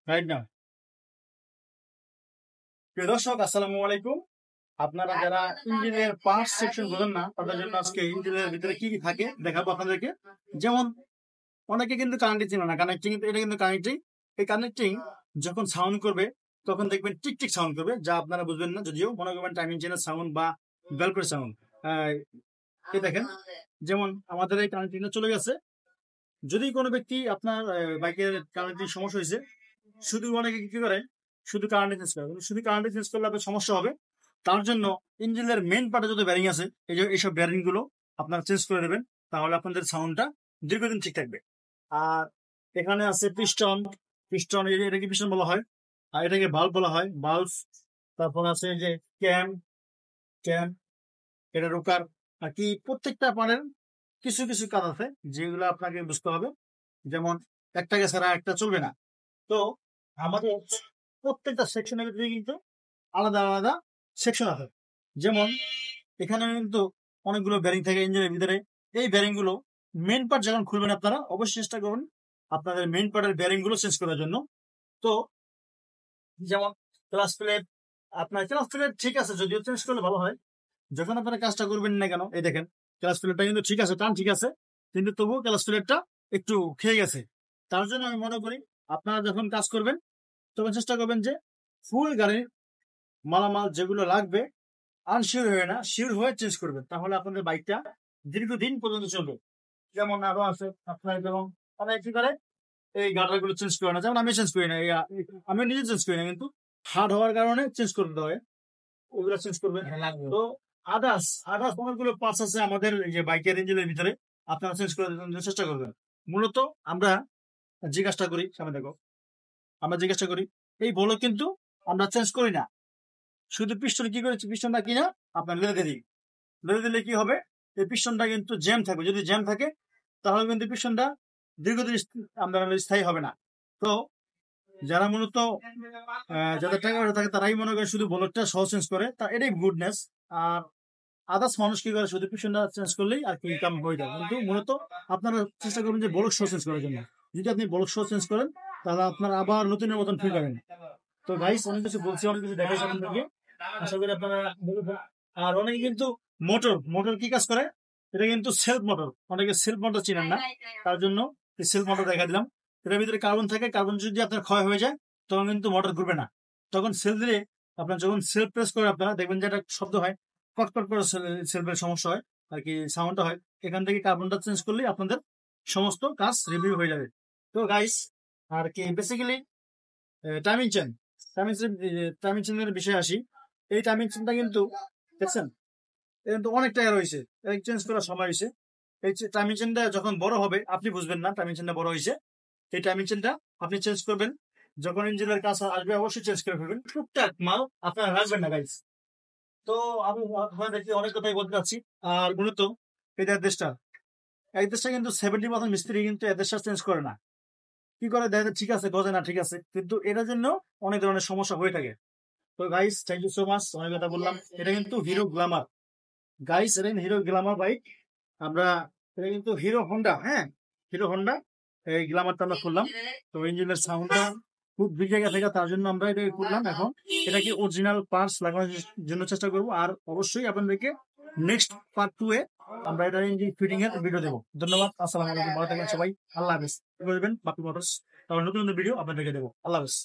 Right now. প্রিয় দর্শক, আসসালামু আলাইকুম। আপনারা যারা ইঞ্জিনের পার্টস সেকশন বোঝেন না, তাদের জন্য আজকে ইঞ্জিনের ভিতরে কি কি থাকে দেখাবো আপনাদেরকে। যেমন অনেকে কিন্তু কানেক্টিং ছিল না, কানেক্টিং এটা কিন্তু কানেক্টিং। এই কানেক্টিং যখন সাউন্ড করবে তখন দেখবেন টিক টিক সাউন্ড করবে, যা আপনারা বুঝবেন না, যদিও মনে করবেন টাইমিং চেনের সাউন্ড বা ভেলক্রো সাউন্ড। এই দেখেন, যেমন আমাদের এই কানেক্টিংটা চলে গেছে। যদি কোনো ব্যক্তি আপনার বাইকের কানেক্টিং সমস্যা হয়েছে, শুধু অনেকে কি করে শুধু কারেন্ট চেঞ্জ করে, কিন্তু শুধু কারেন্ট চেঞ্জ করলে আপনার সমস্যা হবে। তার জন্য ইঞ্জিনের মেন পার্টে যত ব্যারিং আছে, এই যে এইসব ব্যারিং গুলো আপনারা চেঞ্জ করে দেবেন, তাহলে আপনাদের সাউন্ডটা দীর্ঘদিন ঠিক থাকবে। আর এখানে আছে পিস্টন। পিস্টন এটাকে পিস্টন বলা হয়, আর এটাকে বাল্ব বলা হয়, বাল্ব। তারপর আছে এই যে ক্যাম। ক্যাম এটা রোকার। আর কি প্রত্যেকটা পার্টের কিছু কিছু কাজ আছে যেগুলো আপনাকে বুঝতে হবে। যেমন একটাকে ছাড়া একটা চলবে না। তো আমাদের প্রত্যেকটা সেকশনের ভিতরে কিন্তু আলাদা আলাদা সেকশন আছে। যেমন এখানে কিন্তু অনেকগুলো ব্যারিং থাকে ইঞ্জিনের ভিতরে। এই ব্যারিং গুলো মেন পার্ট যখন খুলবেন, আপনারা অবশ্যই চেষ্টা করুন আপনাদের মেন পার্টের ব্যারিং গুলো চেঞ্জ করার জন্য। তো যেমন ক্লাস প্লেট, আপনার ক্লাস প্লেট ঠিক আছে, যদিও চেঞ্জ করলে ভালো হয়। যখন আপনারা কাজটা করবেন না কেন, এই দেখেন ক্লাস প্লেটটা কিন্তু ঠিক আছে, টান ঠিক আছে, কিন্তু তবুও ক্লাস প্লেটটা একটু খেয়ে গেছে। তার জন্য আমি মনে করি আপনারা যখন কাজ করবেন তখন চেষ্টা করবেন যে ফুল গাড়ির মালামাল যেগুলো লাগবে আনশিওর হয়ে না, শিওর হয়ে চেঞ্জ করবেন, তাহলে আপনাদের বাইকটা দীর্ঘদিন পর্যন্ত চলবে। যেমন আরো আছে আপনার, যেমন অনেক কি করে এই গার্ডার গুলো চেঞ্জ করে না, যেমন আমি চেঞ্জ করি না, আমি নিজে চেঞ্জ করি না, কিন্তু হার্ড হওয়ার কারণে চেঞ্জ করতে হয়, ওগুলো চেঞ্জ করবেন। তো আদার্স আদার্স অনেকগুলো পার্টস আছে আমাদের এই যে বাইকের ইঞ্জিনের ভিতরে, আপনারা চেঞ্জ করে চেষ্টা করবেন। মূলত আমরা যে কাজটা করি, সামনে দেখো, আমরা যে কাজটা করি, এই বলো কিন্তু আমরা চেঞ্জ করি না, শুধু পিস্টন কি করেছি, পিস্টনটা কিনা আপনার লেগে দিই। লেগে দিলে কি হবে, এই পিস্টনটা কিন্তু জ্যাম থাকবে। যদি জ্যাম থাকে তাহলে কিন্তু পিস্টনটা দীর্ঘদিন আপনার স্থায়ী হবে না। তো যারা মূলত যাদের টাকা পয়সা থাকে তারাই মনে করে শুধু বোলেটটা সহ চেঞ্জ করে, তা এটাই গুডনেস। আর আদার্স মানুষ কি করে, শুধু পিছনটা চেঞ্জ করলেই আর কি ইনকাম হয়ে যায়। কিন্তু মূলত আপনারা চেষ্টা করবেন যে বলক শো চেঞ্জ করার জন্য। যদি আপনি বলক শো চেঞ্জ করেন তাহলে আপনার আবার নতুনের মতন ফিল পাবেন। তো গাইস, অনেক কিছু বলছি, অনেক কিছু দেখাইছি আপনাদেরকে, আশা করি আপনারা বুঝবেন। আর অনেকে কিন্তু মোটর মোটর কি কাজ করে, এটা কিন্তু সেলফ মোটর, অনেকে সেলফ মোটর চিনেন না, তার জন্য সেলফ মোটর দেখা দিলাম। এটার ভিতরে কার্বন থাকে, কার্বন যদি আপনার ক্ষয় হয়ে যায় তখন কিন্তু মোটর ঘুরবে না। তখন সেলফ দিলে আপনার যখন সেলফ প্রেস করে আপনারা দেখবেন যে একটা শব্দ হয়, কটকট করে সেলফের সমস্যা হয় আর কি, সাউন্ডটা হয়। এখান থেকে কার্বনটা চেঞ্জ করলেই আপনাদের সমস্ত কাজ রিভিউ হয়ে যাবে। তো গাইস, আর কি বেসিক্যালি টাইমিং চেন, টাইমিং চেনের বিষয়ে আসি। এই টাইমিং চেনটা কিন্তু দেখছেন, এটা কিন্তু অনেক টাকা রয়েছে, চেঞ্জ করার সময় হয়েছে। এই টাইমিং চেনটা যখন বড় হবে আপনি বুঝবেন না টাইমিং চেনটা বড় হয়েছে। এই টাইমিং চেনটা আপনি চেঞ্জ করবেন যখন ইঞ্জিনের কাজ আসবে, অবশ্যই চেঞ্জ করে ফেলবেন। টুকটাক মাল আপনারা রাখবেন না গাইস। তো আমি আপনাদেরকে অনেক কথাই বলতে চাচ্ছি। আর মূলত এটা দেশটা, এই দেশটা কিন্তু 70% মিস্ত্রি কিন্তু এদের সাথে চেঞ্জ করে না। কি করে দেখা যায় ঠিক আছে, গজে না ঠিক আছে, কিন্তু এটার জন্য অনেক ধরনের সমস্যা হয়ে থাকে। তো guys, thank you so much, অনেক কথা বললাম। এটা কিন্তু হিরো গ্ল্যামার গাইস, এটা হিরো গ্ল্যামার বাইক। আমরা এটা কিন্তু হিরো হন্ডা, হ্যাঁ, হিরো হন্ডা এই গ্ল্যামারটা আমরা করলাম। তো ইঞ্জিনের সাউন্ডটা খুব বড় জায়গা থেকে, তার জন্য আমরা এটা করলাম। এখন এটা কি অরিজিনাল পার্টস লাগানোর জন্য চেষ্টা করব। আর অবশ্যই আপনাদেরকে নেক্সট পার্ট 2 এ আমরা এটা ইঞ্জিন ফিটিং এর ভিডিও দেবো। ধন্যবাদ, আসসালামু আলাইকুম, ভালো থাকবেন সবাই, আল্লাহ হাফেজ। করবেন বাপি মোটরস, তারপর নতুন নতুন ভিডিও আপনাদেরকে দেবো। আল্লাহ হাফেজ।